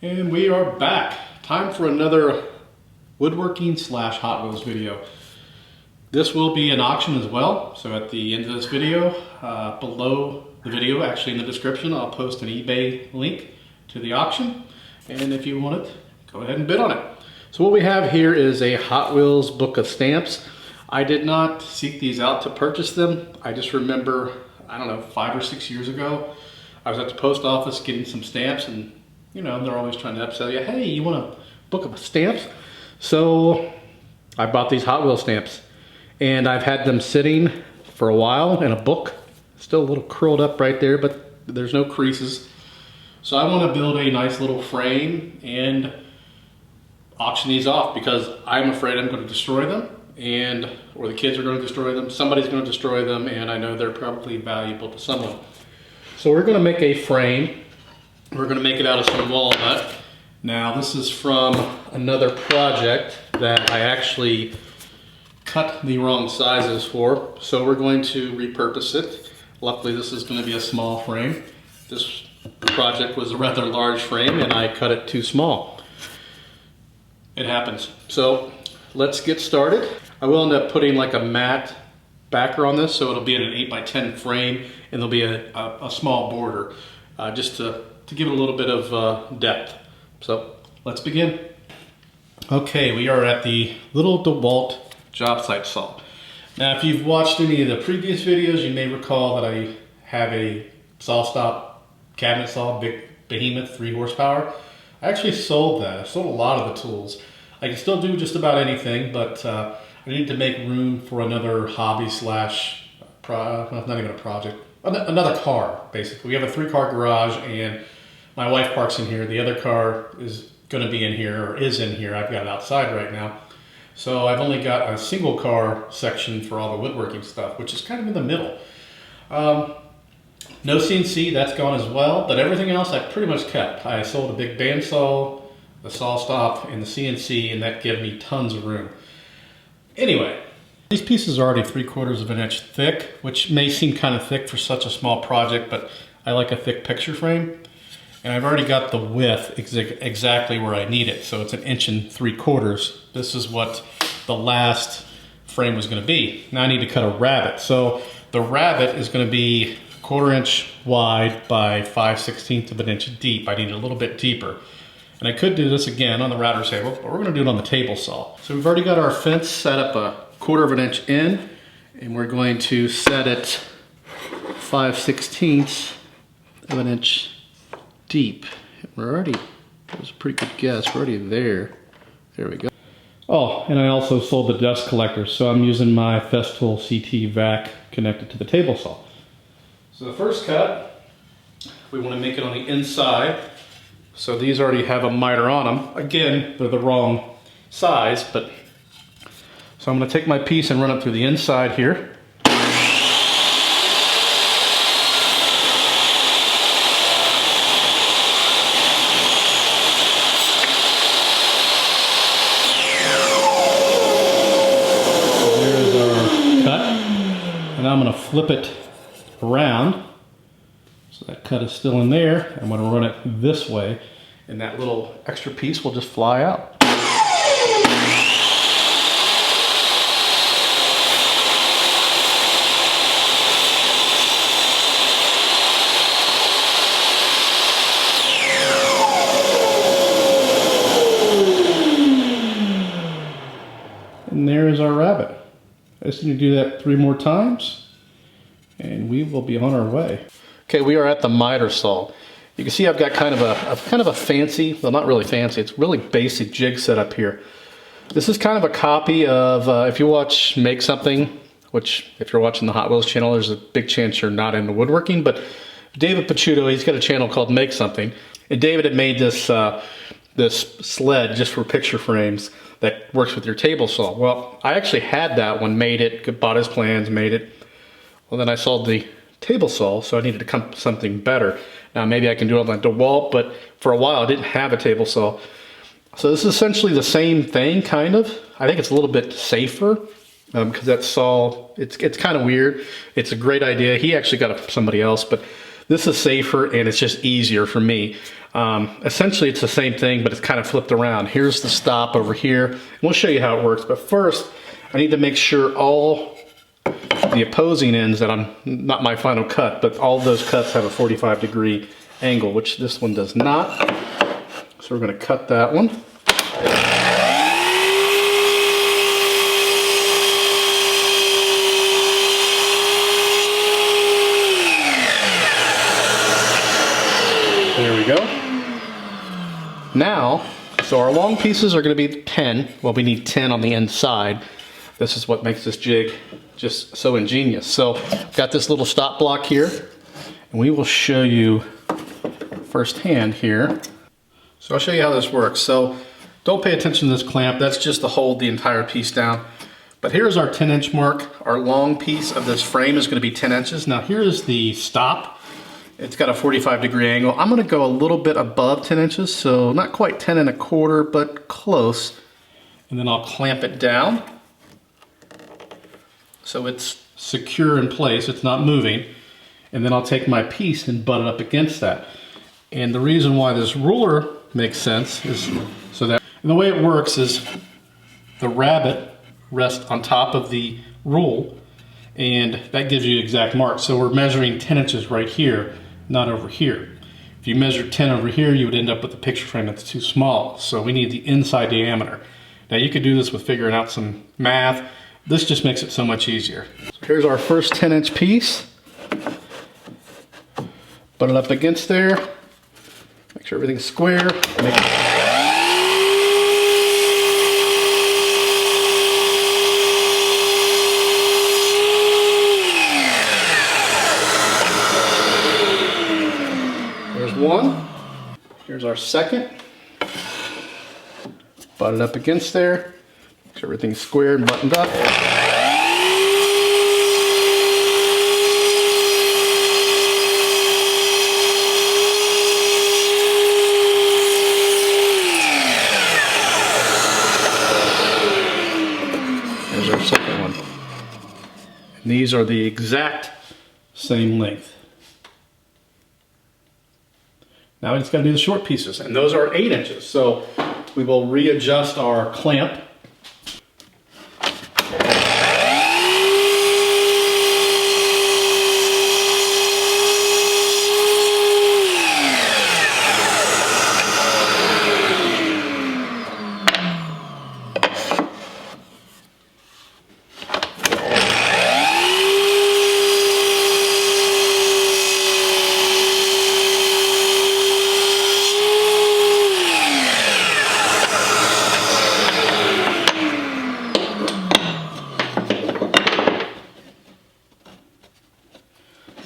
And we are back. Time for another woodworking slash Hot Wheels video. This will be an auction as well. So at the end of this video, below the video, actually in the description, I'll post an eBay link to the auction. And if you want it, go ahead and bid on it. So what we have here is a Hot Wheels book of stamps. I did not seek these out to purchase them. I just remember, I don't know, 5 or 6 years ago, I was at the post office getting some stamps, and you know, they're always trying to upsell you. Hey, you want a book of stamps? So I bought these Hot Wheels stamps, and I've had them sitting for a while in a book. Still a little curled up right there, but there's no creases. So I want to build a nice little frame and auction these off because I'm afraid I'm going to destroy them, or the kids are going to destroy them. Somebody's going to destroy them, and I know they're probably valuable to someone. So we're going to make a frame. We're going to make it out of some walnut. Now this is from another project that I actually cut the wrong sizes for. So we're going to repurpose it. Luckily this is going to be a small frame. This project was a rather large frame and I cut it too small. It happens. So let's get started. I will end up putting like a matte backer on this, so it'll be in an 8x10 frame, and there'll be a small border just to give it a little bit of depth. So let's begin. Okay, we are at the little DeWalt job site saw. Now if you've watched any of the previous videos, you may recall that I have a saw stop cabinet saw, big behemoth, 3 horsepower. I actually sold that. I sold a lot of the tools. I can still do just about anything, but I need to make room for another hobby slash, not even a project, another car, basically. We have a 3-car garage, and my wife parks in here. The other car is going to be in here, or is in here. I've got it outside right now. So I've only got a single car section for all the woodworking stuff, which is kind of in the middle. No CNC, that's gone as well, but everything else I pretty much kept. I sold a big bandsaw, the saw stop, and the CNC, and that gave me tons of room. Anyway, these pieces are already 3/4 of an inch thick, which may seem kind of thick for such a small project, but I like a thick picture frame. And I've already got the width exactly where I need it, so it's 1 3/4 inches. This is what the last frame was going to be. Now I need to cut a rabbet. So the rabbet is going to be 1/4 inch wide by 5/16 of an inch deep. I need it a little bit deeper. And I could do this again on the router table, but we're going to do it on the table saw. So we've already got our fence set up 1/4 inch in, and we're going to set it 5/16 of an inch deep. We're already, that was a pretty good guess, we're already there. There we go. Oh, and I also sold the dust collector, so I'm using my Festool CT vac connected to the table saw. So the first cut, we want to make it on the inside. So these already have a miter on them. Again, they're the wrong size, but so I'm going to take my piece and run it through the inside here. So there's our cut, and I'm going to flip it around. So that cut is still in there. I'm going to run it this way, and that little extra piece will just fly out. And there is our rabbit. I just need to do that 3 more times, and we will be on our way. Okay, we are at the miter saw. You can see I've got kind of a fancy, well, not really fancy, it's really basic jig setup here. This is kind of a copy of, if you watch Make Something, which if you're watching the Hot Wheels channel, there's a big chance you're not into woodworking, but David Picciuto, he's got a channel called Make Something, and David had made this, this sled just for picture frames that works with your table saw. Well, I actually had that one, made it, bought his plans, made it. Well, then I sold the table saw, so I needed to come up with something better. Now maybe I can do it on the DeWalt, but for a while I didn't have a table saw. So this is essentially the same thing, kind of. I think it's a little bit safer because that saw, it's kind of weird. It's a great idea. He actually got it from somebody else, but This is safer and it's just easier for me. Essentially it's the same thing, but it's kind of flipped around. Here's the stop over here. We'll show you how it works, but first I need to make sure all the opposing ends that I'm, not my final cut, but all those cuts have a 45-degree angle, which this one does not. So we're going to cut that one. There we go. Now, so our long pieces are going to be 10. Well, we need 10 on the inside. This is what makes this jig just so ingenious. So, I've got this little stop block here, and we will show you firsthand here. So I'll show you how this works. So, don't pay attention to this clamp. That's just to hold the entire piece down. But here's our 10-inch mark. Our long piece of this frame is going to be 10 inches. Now, here's the stop. It's got a 45-degree angle. I'm going to go a little bit above 10 inches, so not quite 10 1/4, but close. And then I'll clamp it down so it's secure in place, it's not moving. And then I'll take my piece and butt it up against that. And the reason why this ruler makes sense is so that, and the way it works is the rabbet rests on top of the rule, and that gives you exact marks. So we're measuring 10 inches right here, not over here. If you measure 10 over here, you would end up with a picture frame that's too small. So we need the inside diameter. Now you could do this with figuring out some math. This just makes it so much easier. So here's our first 10-inch piece. Butt it up against there. Make sure everything's square. There's one. Here's our second. Butt it up against there. Make sure everything's square and buttoned up. There's our second one. And these are the exact same length. Now we just got to do the short pieces, and those are 8 inches. So we will readjust our clamp.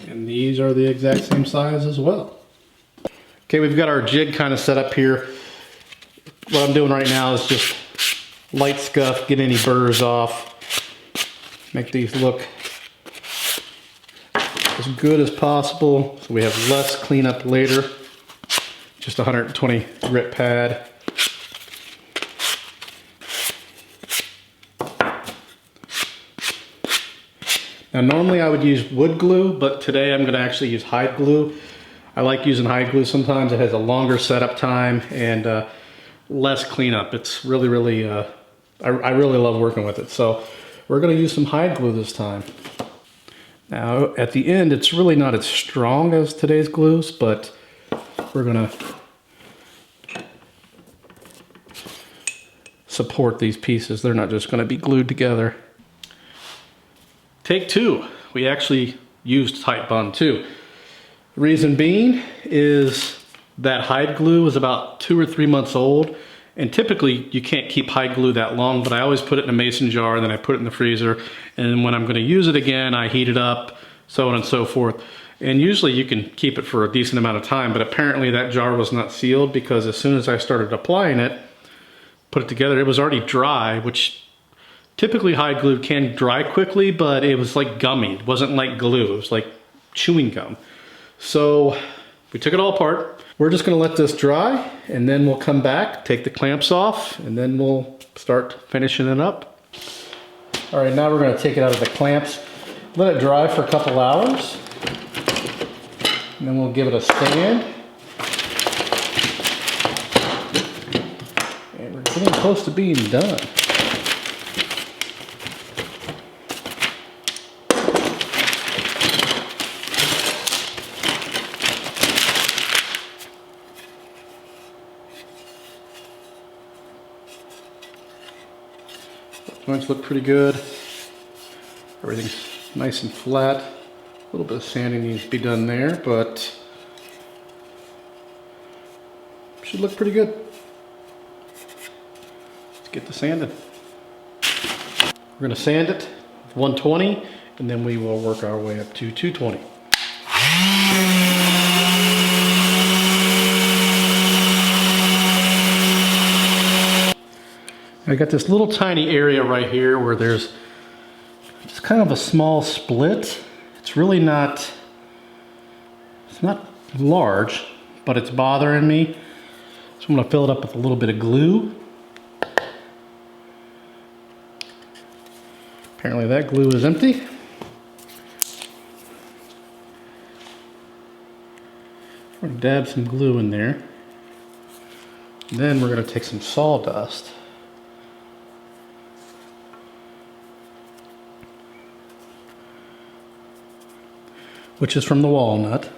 And these are the exact same size as well. Okay, we've got our jig kind of set up here. What I'm doing right now is just light scuff, get any burrs off, make these look as good as possible so we have less cleanup later. Just a 120 grit pad. Now normally I would use wood glue, but today I'm going to actually use hide glue. I like using hide glue sometimes. It has a longer setup time and less cleanup. It's really, I really love working with it. So we're going to use some hide glue this time. Now at the end, it's really not as strong as today's glues, but we're going to support these pieces. They're not just going to be glued together. Take two. We actually used tight bond too. The reason being is that hide glue is about 2 or 3 months old, and typically you can't keep hide glue that long, but I always put it in a mason jar and then I put it in the freezer, and when I'm going to use it again I heat it up, so on and so forth. And usually you can keep it for a decent amount of time, but apparently that jar was not sealed because as soon as I started applying it, put it together, it was already dry, which typically hide glue can dry quickly, but it was like gummy. It wasn't like glue, it was like chewing gum. So we took it all apart. We're just gonna let this dry and then we'll come back, take the clamps off, and then we'll start finishing it up. All right, now we're gonna take it out of the clamps, let it dry for a couple hours. And then we'll give it a sand. And we're getting close to being done. Joints look pretty good. Everything's nice and flat. A little bit of sanding needs to be done there, but should look pretty good. Let's get the sanding. We're going to sand it with 120, and then we will work our way up to 220. I got this little tiny area right here where there's just kind of a small split. It's really not, it's not large, but it's bothering me. So I'm going to fill it up with a little bit of glue. Apparently that glue is empty. We're going to dab some glue in there. And then we're going to take some sawdust. Which is from the walnut.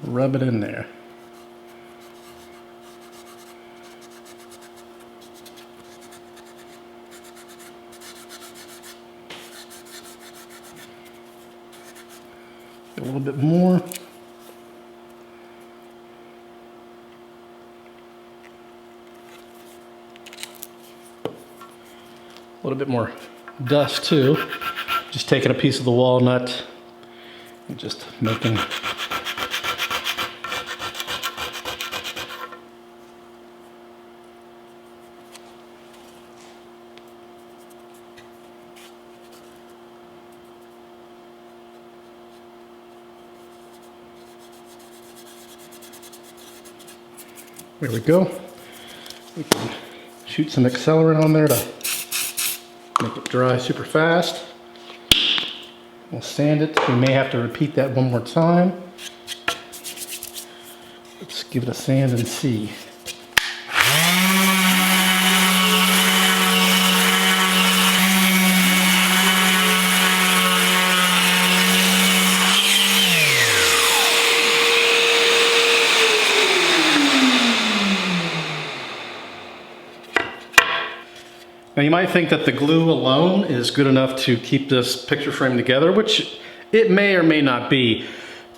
Rub it in there. Get a little bit more. A little bit more dust too. Just taking a piece of the walnut and just making there we go. We can shoot some accelerant on there to make it dry super fast. We'll sand it. We may have to repeat that one more time. Let's give it a sand and see. Now you might think that the glue alone is good enough to keep this picture frame together, which it may or may not be,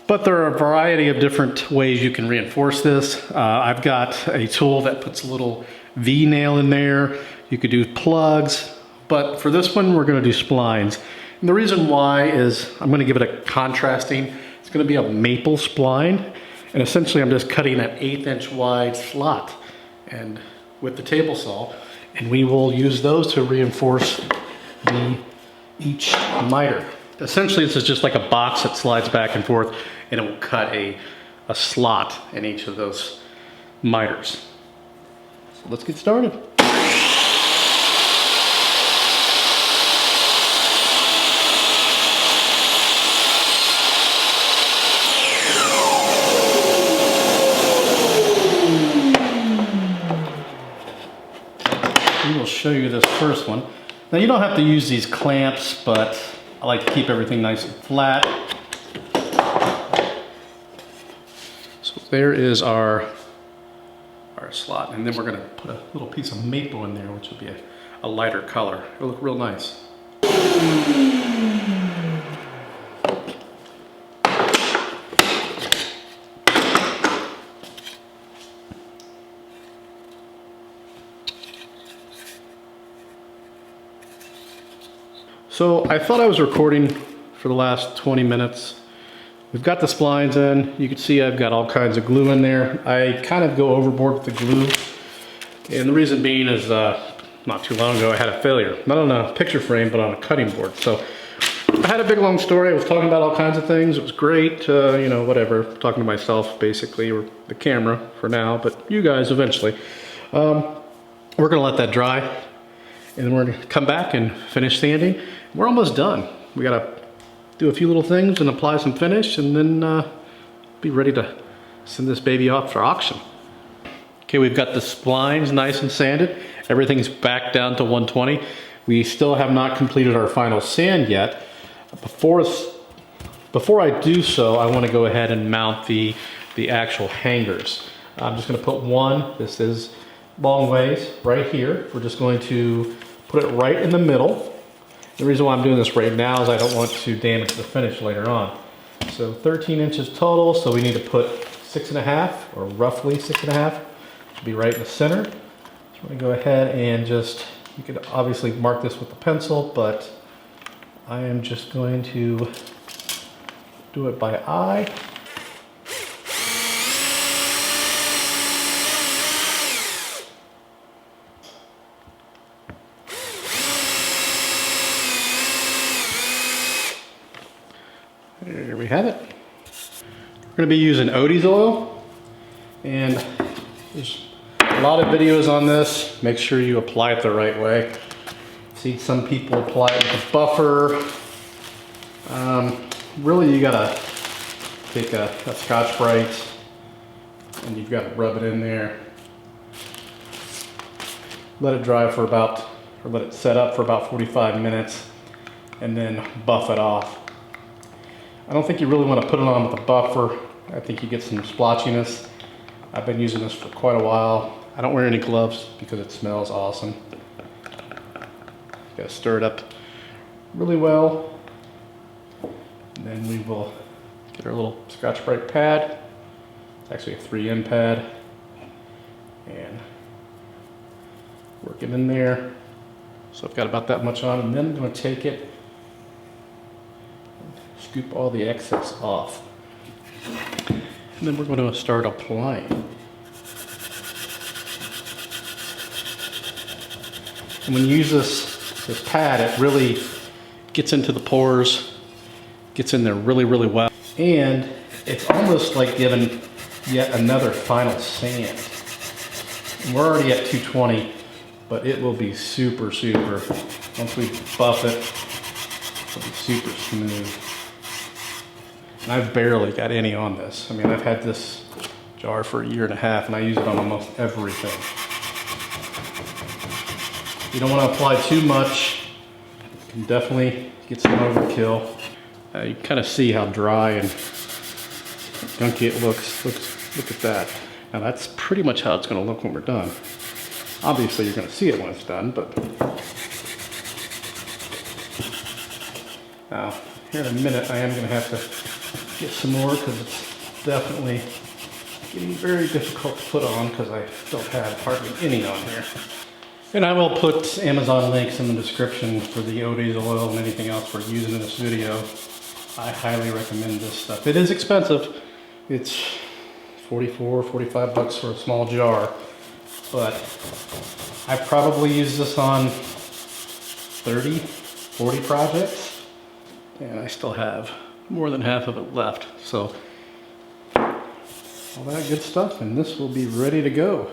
but there are a variety of different ways you can reinforce this. I've got a tool that puts a little V-nail in there. You could do plugs, but for this one we're going to do splines. And the reason why is I'm going to give it a contrasting, it's going to be a maple spline, and essentially I'm just cutting an 1/8 inch wide slot and with the table saw. And we will use those to reinforce each miter. Essentially, this is just like a box that slides back and forth, and it will cut a slot in each of those miters. So let's get started. We'll show you this first one. Now you don't have to use these clamps, but I like to keep everything nice and flat. So there is our slot, and then we're going to put a little piece of maple in there, which will be a lighter color. It'll look real nice. So I thought I was recording for the last 20 minutes. We've got the splines in. You can see I've got all kinds of glue in there. I kind of go overboard with the glue. And the reason being is not too long ago I had a failure. Not on a picture frame, but on a cutting board. So I had a big long story. I was talking about all kinds of things. It was great, you know, whatever. Talking to myself basically, or the camera for now, but you guys eventually. We're gonna let that dry. And then we're gonna come back and finish sanding. We're almost done. We gotta do a few little things and apply some finish, and then be ready to send this baby off for auction. Okay, we've got the splines nice and sanded. Everything's back down to 120. We still have not completed our final sand yet. Before I do so, I want to go ahead and mount the actual hangers. I'm just going to put one. This is long ways right here. We're just going to put it right in the middle. The reason why I'm doing this right now is I don't want to damage the finish later on. So 13 inches total, so we need to put 6.5, or roughly 6.5. Should be right in the center. So I'm going to go ahead and just, you could obviously mark this with a pencil, but I am just going to do it by eye. There we have it. We're going to be using Odie's oil, and there's a lot of videos on this. Make sure you apply it the right way. See, some people apply it with a buffer. Really, you gotta take a Scotch-Brite and you've got to rub it in there. Let it dry for about, or let it set up for about 45 minutes, and then buff it off. I don't think you really want to put it on with a buffer. I think you get some splotchiness. I've been using this for quite a while. I don't wear any gloves because it smells awesome. Gotta stir it up really well. And then we will get our little Scotch-Brite pad. It's actually a 3M pad. And work it in there. So I've got about that much on, and then I'm going to take it and scoop all the excess off. And then we're going to start applying. And when you use this pad, it really gets into the pores, gets in there really, really well. And it's almost like giving yet another final sand. And we're already at 220, but it will be super, super. Once we buff it, it'll be super smooth. And I've barely got any on this. I mean, I've had this jar for 1.5 years, and I use it on almost everything. You don't want to apply too much. You can definitely get some overkill. You kind of see how dry and gunky it looks. Look at that. Now that's pretty much how it's going to look when we're done. Obviously you're going to see it when it's done, but now here in a minute I am going to have to get some more, because it's definitely getting very difficult to put on because I don't have hardly any on here. And I will put Amazon links in the description for the Odie's oil and anything else we're using in this video. I highly recommend this stuff. It is expensive. It's 44, 45 bucks for a small jar, but I probably use this on 30, 40 projects, and I still have more than half of it left. So all that good stuff, and this will be ready to go.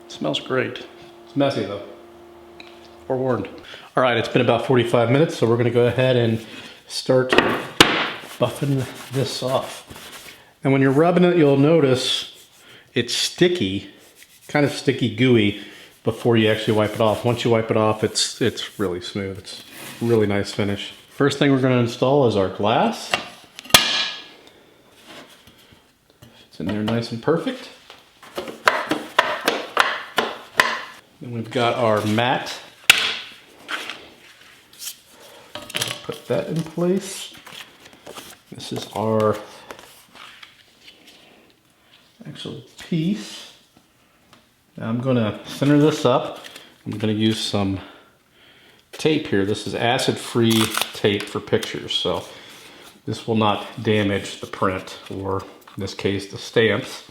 Smells great. It's messy though. Forewarned. All right, it's been about 45 minutes, so we're gonna go ahead and start buffing this off. And when you're rubbing it, you'll notice it's sticky, kind of sticky, gooey, before you actually wipe it off. Once you wipe it off, it's really smooth. It's a really nice finish. First thing we're gonna install is our glass. It's in there nice and perfect. Then we've got our mat. Put that in place. This is our actual piece. Now I'm going to center this up. I'm going to use some tape here. This is acid-free tape for pictures, so this will not damage the print, or in this case the stamps.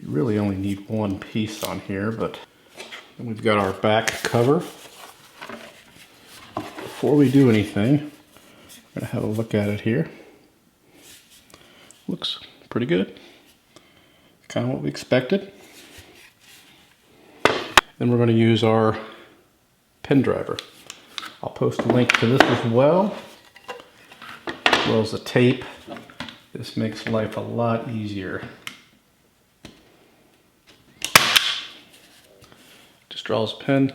You really only need one piece on here, but then we've got our back cover. Before we do anything, we're going to have a look at it here. looks pretty good. Kind of what we expected. Then we're going to use our pen driver. I'll post a link to this as well as the tape. This makes life a lot easier. Just draws a pen.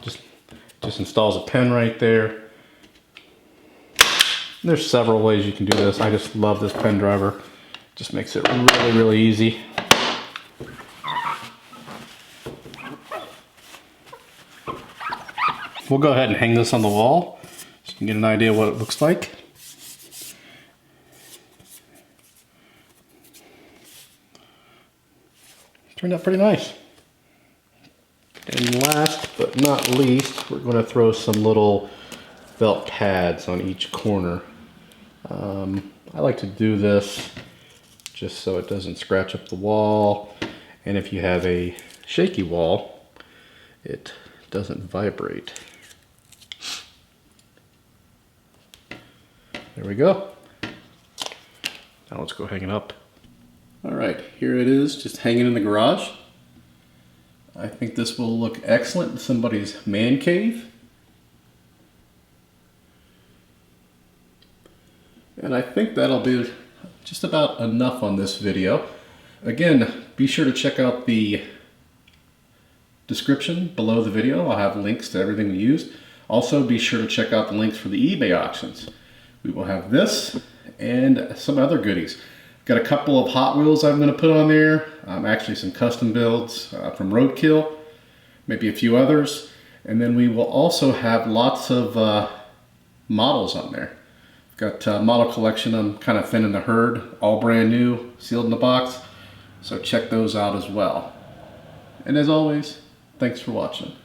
Just installs a pen right there. There's several ways you can do this. I just love this pen driver. Just makes it really, really easy. We'll go ahead and hang this on the wall so you can get an idea what it looks like. Turned out pretty nice. And last but not least, we're going to throw some little felt pads on each corner. I like to do this just so it doesn't scratch up the wall, and if you have a shaky wall, it doesn't vibrate. There we go. Now let's go hang it up. All right, here it is, just hanging in the garage. I think this will look excellent in somebody's man cave. And I think that'll be just about enough on this video. Again, be sure to check out the description below the video. I'll have links to everything we used. Also, be sure to check out the links for the eBay auctions. We will have this and some other goodies. Got a couple of Hot Wheels I'm going to put on there. Actually some custom builds from Roadkill. Maybe a few others. And then we will also have lots of models on there. Got a model collection. I'm kind of thinning the herd. All brand new, sealed in the box. So check those out as well. And as always, thanks for watching.